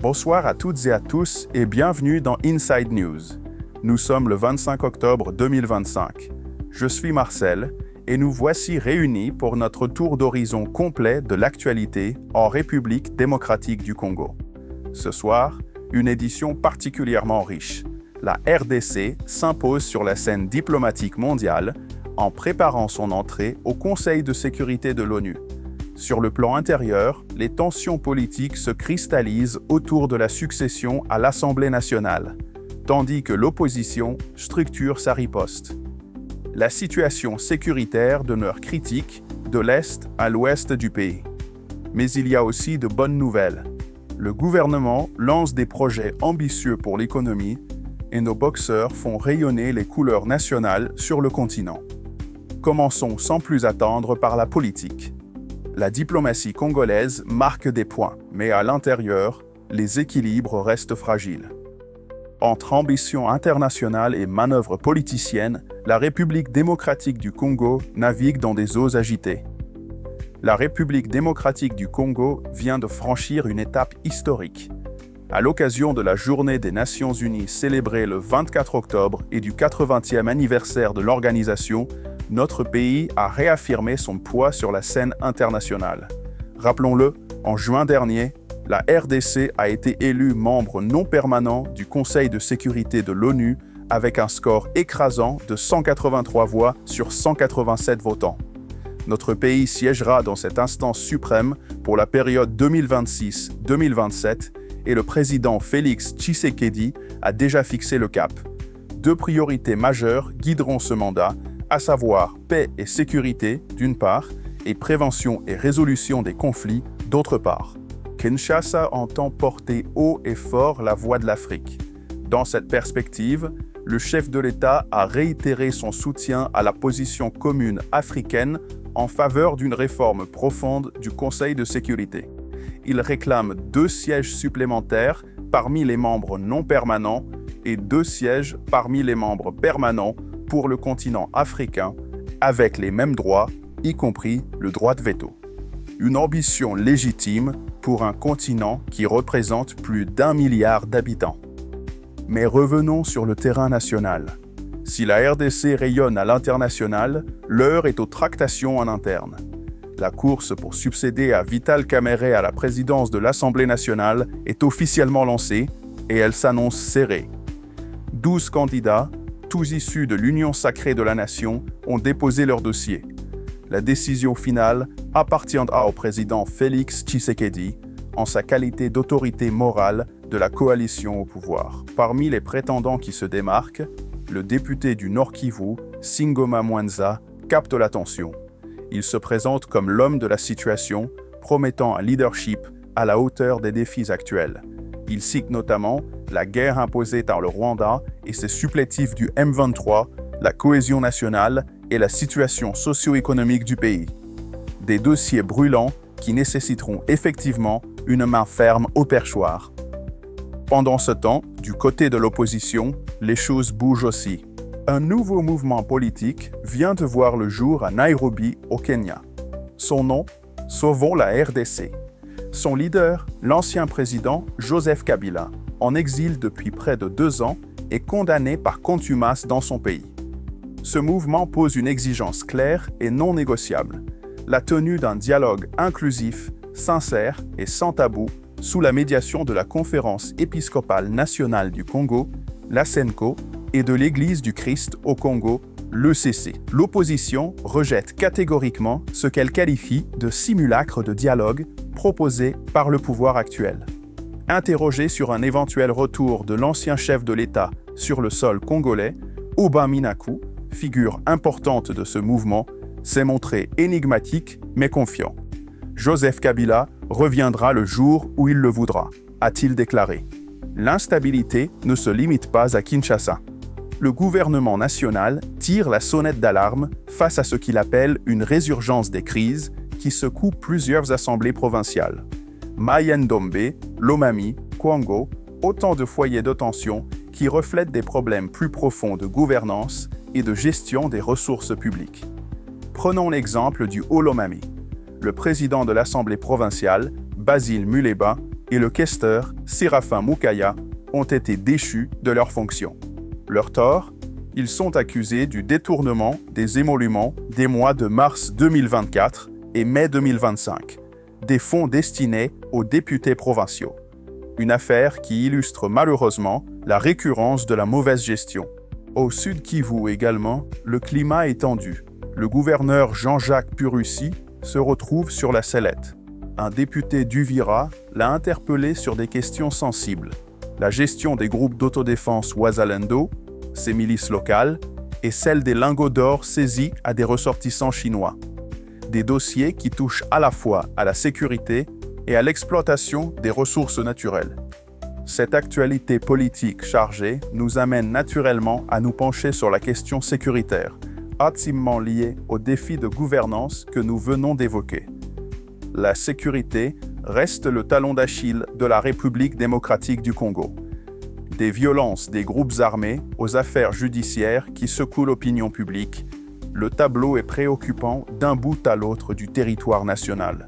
Bonsoir à toutes et à tous et bienvenue dans Inside News. Nous sommes le 25 octobre 2025. Je suis Marcel et nous voici réunis pour notre tour d'horizon complet de l'actualité en République démocratique du Congo. Ce soir, une édition particulièrement riche. La RDC s'impose sur la scène diplomatique mondiale en préparant son entrée au Conseil de sécurité de l'ONU. Sur le plan intérieur, les tensions politiques se cristallisent autour de la succession à l'Assemblée nationale, tandis que l'opposition structure sa riposte. La situation sécuritaire demeure critique de l'est à l'ouest du pays. Mais il y a aussi de bonnes nouvelles. Le gouvernement lance des projets ambitieux pour l'économie et nos boxeurs font rayonner les couleurs nationales sur le continent. Commençons sans plus attendre par la politique. La diplomatie congolaise marque des points, mais à l'intérieur, les équilibres restent fragiles. Entre ambition internationale et manœuvres politiciennes, la République démocratique du Congo navigue dans des eaux agitées. La République démocratique du Congo vient de franchir une étape historique. À l'occasion de la Journée des Nations Unies célébrée le 24 octobre et du 80e anniversaire de l'organisation, notre pays a réaffirmé son poids sur la scène internationale. Rappelons-le, en juin dernier, la RDC a été élue membre non permanent du Conseil de sécurité de l'ONU avec un score écrasant de 183 voix sur 187 votants. Notre pays siégera dans cette instance suprême pour la période 2026-2027 et le président Félix Tshisekedi a déjà fixé le cap. Deux priorités majeures guideront ce mandat, à savoir paix et sécurité d'une part et prévention et résolution des conflits d'autre part. Kinshasa entend porter haut et fort la voix de l'Afrique. Dans cette perspective, le chef de l'État a réitéré son soutien à la position commune africaine en faveur d'une réforme profonde du Conseil de sécurité. Il réclame 2 sièges supplémentaires parmi les membres non permanents et 2 sièges parmi les membres permanents pour le continent africain, avec les mêmes droits, y compris le droit de veto. Une ambition légitime pour un continent qui représente plus d'1 milliard d'habitants. Mais revenons sur le terrain national. Si la RDC rayonne à l'international, l'heure est aux tractations en interne. La course pour succéder à Vital Kamerhe à la présidence de l'Assemblée nationale est officiellement lancée et elle s'annonce serrée. 12 candidats, tous issus de l'Union sacrée de la nation, ont déposé leur dossier. La décision finale appartiendra au président Félix Tshisekedi en sa qualité d'autorité morale de la coalition au pouvoir. Parmi les prétendants qui se démarquent, le député du Nord Kivu, Singoma Mwanza, capte l'attention. Il se présente comme l'homme de la situation, promettant un leadership à la hauteur des défis actuels. Il cite notamment la guerre imposée par le Rwanda et ses supplétifs du M23, la cohésion nationale et la situation socio-économique du pays. Des dossiers brûlants qui nécessiteront effectivement une main ferme au perchoir. Pendant ce temps, du côté de l'opposition, les choses bougent aussi. Un nouveau mouvement politique vient de voir le jour à Nairobi, au Kenya. Son nom, Sauvons la RDC. Son leader, l'ancien président Joseph Kabila, en exil depuis près de 2 ans, est condamné par contumace dans son pays. Ce mouvement pose une exigence claire et non négociable, la tenue d'un dialogue inclusif, sincère et sans tabou sous la médiation de la Conférence épiscopale nationale du Congo, la CENCO, et de l'Église du Christ au Congo, l'ECC. L'opposition rejette catégoriquement ce qu'elle qualifie de simulacre de dialogue proposé par le pouvoir actuel. Interrogé sur un éventuel retour de l'ancien chef de l'État sur le sol congolais, Aubin Minaku, figure importante de ce mouvement, s'est montré énigmatique mais confiant. Joseph Kabila reviendra le jour où il le voudra, a-t-il déclaré. L'instabilité ne se limite pas à Kinshasa. Le gouvernement national tire la sonnette d'alarme face à ce qu'il appelle une résurgence des crises qui secoue plusieurs assemblées provinciales. Mai-Ndombe, Lomami, Kwango, autant de foyers de tension qui reflètent des problèmes plus profonds de gouvernance et de gestion des ressources publiques. Prenons l'exemple du Haut-Lomami. Le président de l'Assemblée provinciale, Basile Muleba, et le questeur Séraphin Moukaya ont été déchus de leurs fonctions. Leur tort? Ils sont accusés du détournement des émoluments des mois de mars 2024 et mai 2025, des fonds destinés aux députés provinciaux. Une affaire qui illustre malheureusement la récurrence de la mauvaise gestion. Au Sud Kivu également, le climat est tendu. Le gouverneur Jean-Jacques Purussi se retrouve sur la sellette. Un député d'Uvira l'a interpellé sur des questions sensibles. La gestion des groupes d'autodéfense Wazalendo, ses milices locales, et celle des lingots d'or saisis à des ressortissants chinois. Des dossiers qui touchent à la fois à la sécurité et à l'exploitation des ressources naturelles. Cette actualité politique chargée nous amène naturellement à nous pencher sur la question sécuritaire, intimement liée aux défis de gouvernance que nous venons d'évoquer. La sécurité reste le talon d'Achille de la République démocratique du Congo. Des violences des groupes armés aux affaires judiciaires qui secouent l'opinion publique, le tableau est préoccupant d'un bout à l'autre du territoire national.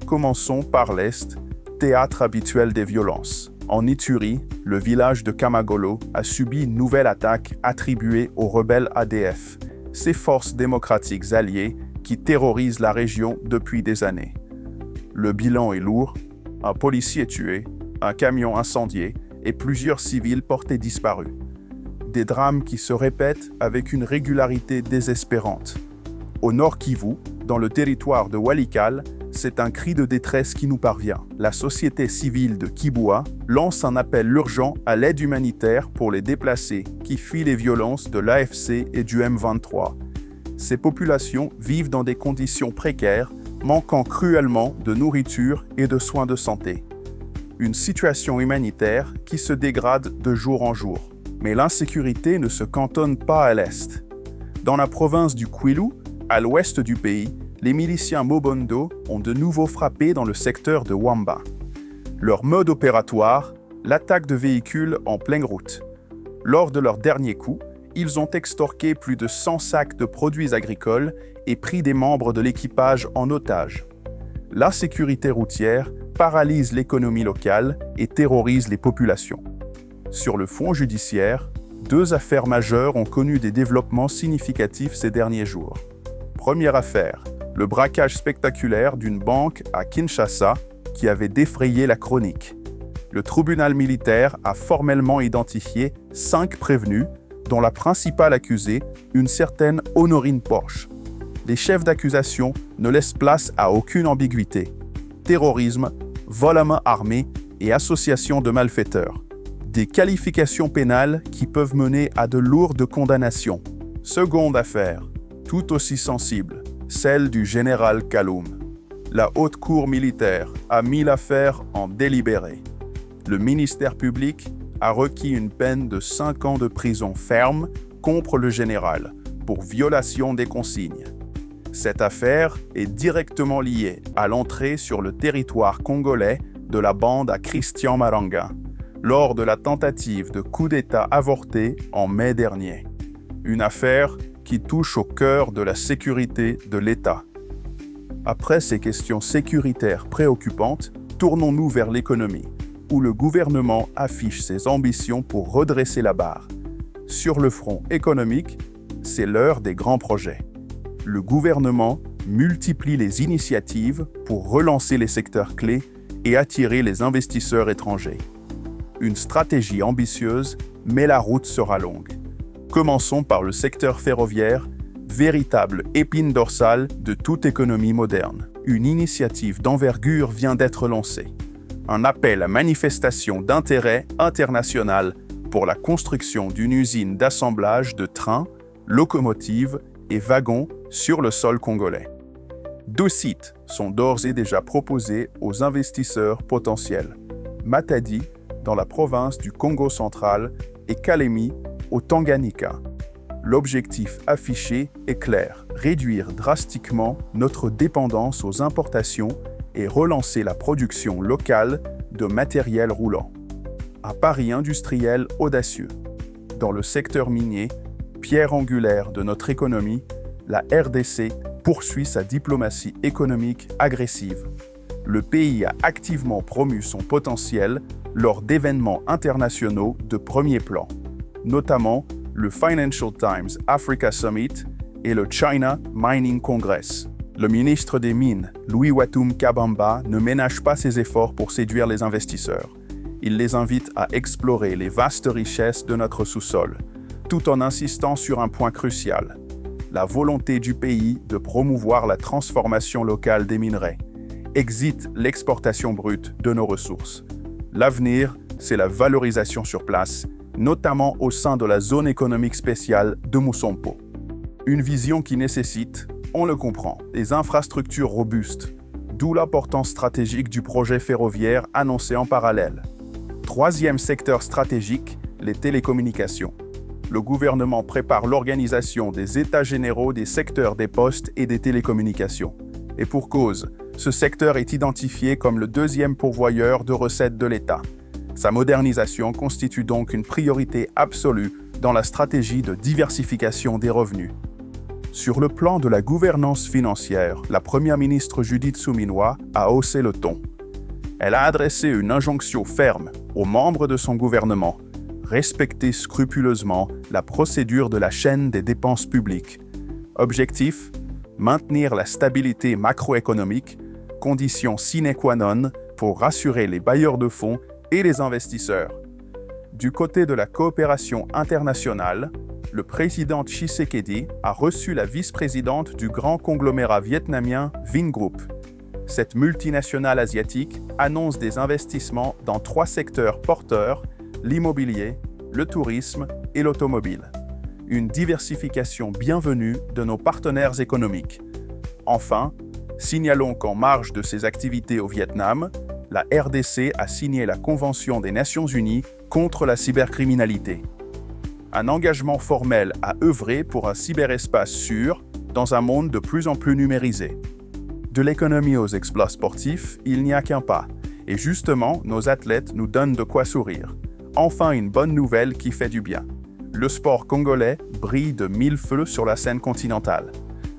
Commençons par l'Est, théâtre habituel des violences. En Ituri, le village de Kamagolo a subi une nouvelle attaque attribuée aux rebelles ADF, ces forces démocratiques alliées qui terrorisent la région depuis des années. Le bilan est lourd, un policier tué, un camion incendié et plusieurs civils portés disparus. Des drames qui se répètent avec une régularité désespérante. Au Nord Kivu, dans le territoire de Walikale, c'est un cri de détresse qui nous parvient. La société civile de Kibua lance un appel urgent à l'aide humanitaire pour les déplacés qui fuient les violences de l'AFC et du M23. Ces populations vivent dans des conditions précaires, manquant cruellement de nourriture et de soins de santé. Une situation humanitaire qui se dégrade de jour en jour. Mais l'insécurité ne se cantonne pas à l'Est. Dans la province du Kwilu, à l'ouest du pays, les miliciens Mobondo ont de nouveau frappé dans le secteur de Wamba. Leur mode opératoire, l'attaque de véhicules en pleine route. Lors de leur dernier coup, ils ont extorqué plus de 100 sacs de produits agricoles et pris des membres de l'équipage en otage. L'insécurité routière paralyse l'économie locale et terrorise les populations. Sur le front judiciaire, 2 affaires majeures ont connu des développements significatifs ces derniers jours. Première affaire, le braquage spectaculaire d'une banque à Kinshasa qui avait défrayé la chronique. Le tribunal militaire a formellement identifié 5 prévenus, dont la principale accusée, une certaine Honorine Porsche. Les chefs d'accusation ne laissent place à aucune ambiguïté. Terrorisme, vol à main armée et association de malfaiteurs. Des qualifications pénales qui peuvent mener à de lourdes condamnations. Seconde affaire, tout aussi sensible, celle du général Kaloum. La haute cour militaire a mis l'affaire en délibéré. Le ministère public a requis une peine de 5 ans de prison ferme contre le général pour violation des consignes. Cette affaire est directement liée à l'entrée sur le territoire congolais de la bande à Christian Maranga, lors de la tentative de coup d'État avorté en mai dernier. Une affaire qui touche au cœur de la sécurité de l'État. Après ces questions sécuritaires préoccupantes, tournons-nous vers l'économie, où le gouvernement affiche ses ambitions pour redresser la barre. Sur le front économique, c'est l'heure des grands projets. Le gouvernement multiplie les initiatives pour relancer les secteurs clés et attirer les investisseurs étrangers. Une stratégie ambitieuse, mais la route sera longue. Commençons par le secteur ferroviaire, véritable épine dorsale de toute économie moderne. Une initiative d'envergure vient d'être lancée. Un appel à manifestation d'intérêt international pour la construction d'une usine d'assemblage de trains, locomotives et wagons sur le sol congolais. 2 sites sont d'ores et déjà proposés aux investisseurs potentiels. Matadi, dans la province du Congo central, et Kalemi, au Tanganyika. L'objectif affiché est clair, réduire drastiquement notre dépendance aux importations et relancer la production locale de matériel roulant. Un pari industriel audacieux. Dans le secteur minier, pierre angulaire de notre économie, la RDC poursuit sa diplomatie économique agressive. le pays a activement promu son potentiel lors d'événements internationaux de premier plan, notamment le Financial Times Africa Summit et le China Mining Congress. Le ministre des Mines, Louis Watum Kabamba, ne ménage pas ses efforts pour séduire les investisseurs. Il les invite à explorer les vastes richesses de notre sous-sol, tout en insistant sur un point crucial, la volonté du pays de promouvoir la transformation locale des minerais. Exit l'exportation brute de nos ressources. L'avenir, c'est la valorisation sur place, notamment au sein de la zone économique spéciale de Moussompo. Une vision qui nécessite, on le comprend, des infrastructures robustes, d'où l'importance stratégique du projet ferroviaire annoncé en parallèle. Troisième secteur stratégique, les télécommunications. Le gouvernement prépare l'organisation des États généraux des secteurs des postes et des télécommunications. Et pour cause, ce secteur est identifié comme le deuxième pourvoyeur de recettes de l'État. Sa modernisation constitue donc une priorité absolue dans la stratégie de diversification des revenus. Sur le plan de la gouvernance financière, la première ministre Judith Suminwa a haussé le ton. Elle a adressé une injonction ferme aux membres de son gouvernement: respecter scrupuleusement la procédure de la chaîne des dépenses publiques. Objectif: maintenir la stabilité macroéconomique, condition sine qua non pour rassurer les bailleurs de fonds et les investisseurs. Du côté de la coopération internationale, le président Tshisekedi a reçu la vice-présidente du grand conglomérat vietnamien Vingroup. Cette multinationale asiatique annonce des investissements dans 3 secteurs porteurs: l'immobilier, le tourisme et l'automobile. Une diversification bienvenue de nos partenaires économiques. Enfin, signalons qu'en marge de ses activités au Vietnam, la RDC a signé la Convention des Nations Unies contre la cybercriminalité. Un engagement formel à œuvrer pour un cyberespace sûr dans un monde de plus en plus numérisé. De l'économie aux exploits sportifs, il n'y a qu'un pas. Et justement, nos athlètes nous donnent de quoi sourire. Enfin, une bonne nouvelle qui fait du bien. Le sport congolais brille de 1000 feux sur la scène continentale.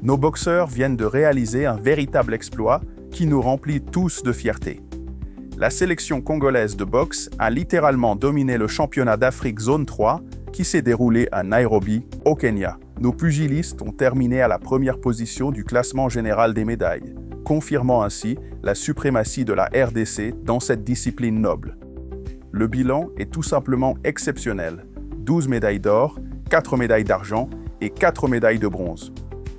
Nos boxeurs viennent de réaliser un véritable exploit qui nous remplit tous de fierté. La sélection congolaise de boxe a littéralement dominé le championnat d'Afrique Zone 3 qui s'est déroulé à Nairobi, au Kenya. Nos pugilistes ont terminé à la première position du classement général des médailles, confirmant ainsi la suprématie de la RDC dans cette discipline noble. Le bilan est tout simplement exceptionnel. 12 médailles d'or, 4 médailles d'argent et 4 médailles de bronze.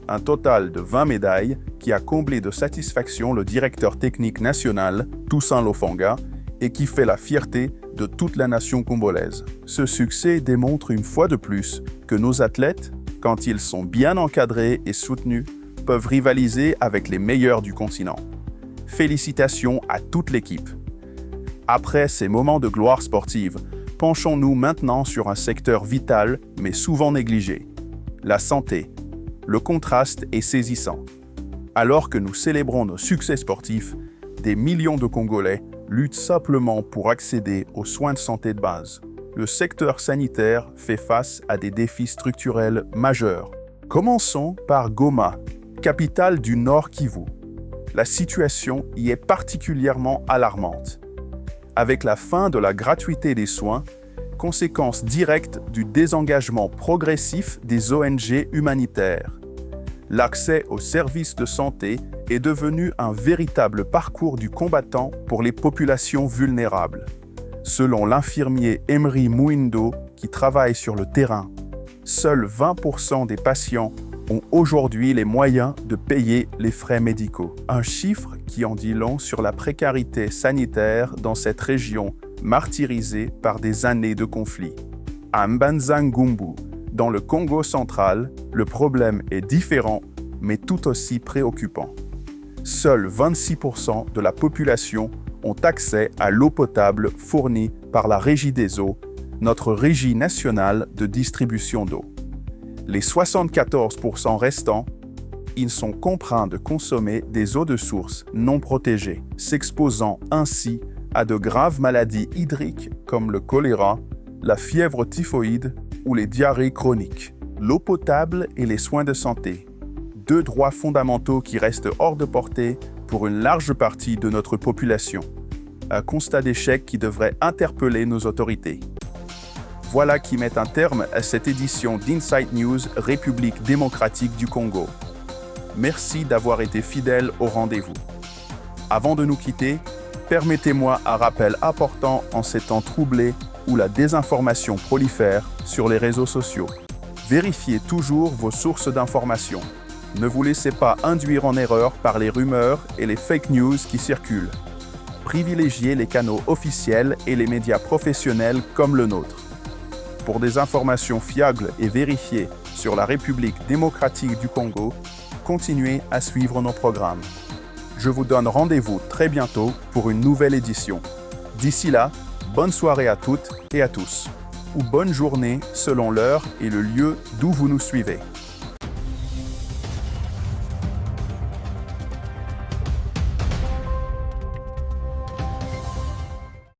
Un total de 20 médailles qui a comblé de satisfaction le directeur technique national, Toussaint Lofanga, et qui fait la fierté de toute la nation congolaise. Ce succès démontre une fois de plus que nos athlètes, quand ils sont bien encadrés et soutenus, peuvent rivaliser avec les meilleurs du continent. Félicitations à toute l'équipe. Après ces moments de gloire sportive, penchons-nous maintenant sur un secteur vital mais souvent négligé: la santé. Le contraste est saisissant. Alors que nous célébrons nos succès sportifs, des millions de Congolais luttent simplement pour accéder aux soins de santé de base. Le secteur sanitaire fait face à des défis structurels majeurs. Commençons par Goma, capitale du Nord Kivu. La situation y est particulièrement alarmante. Avec la fin de la gratuité des soins, conséquence directe du désengagement progressif des ONG humanitaires. L'accès aux services de santé est devenu un véritable parcours du combattant pour les populations vulnérables. Selon l'infirmier Emery Mouindo, qui travaille sur le terrain, seuls 20% des patients ont aujourd'hui les moyens de payer les frais médicaux. Un chiffre qui en dit long sur la précarité sanitaire dans cette région martyrisée par des années de conflits. À Mbanza-Ngumbu, dans le Congo central, le problème est différent, mais tout aussi préoccupant. Seuls 26% de la population ont accès à l'eau potable fournie par la Régie des eaux, notre régie nationale de distribution d'eau. Les 74% restants, ils sont contraints de consommer des eaux de source non protégées, s'exposant ainsi à de graves maladies hydriques comme le choléra, la fièvre typhoïde ou les diarrhées chroniques. L'eau potable et les soins de santé, 2 droits fondamentaux qui restent hors de portée pour une large partie de notre population. Un constat d'échec qui devrait interpeller nos autorités. Voilà qui met un terme à cette édition d'Inside News République démocratique du Congo. Merci d'avoir été fidèles au rendez-vous. Avant de nous quitter, permettez-moi un rappel important en ces temps troublés où la désinformation prolifère sur les réseaux sociaux. Vérifiez toujours vos sources d'information. Ne vous laissez pas induire en erreur par les rumeurs et les fake news qui circulent. Privilégiez les canaux officiels et les médias professionnels comme le nôtre. Pour des informations fiables et vérifiées sur la République démocratique du Congo, continuez à suivre nos programmes. Je vous donne rendez-vous très bientôt pour une nouvelle édition. D'ici là, bonne soirée à toutes et à tous, ou bonne journée selon l'heure et le lieu d'où vous nous suivez.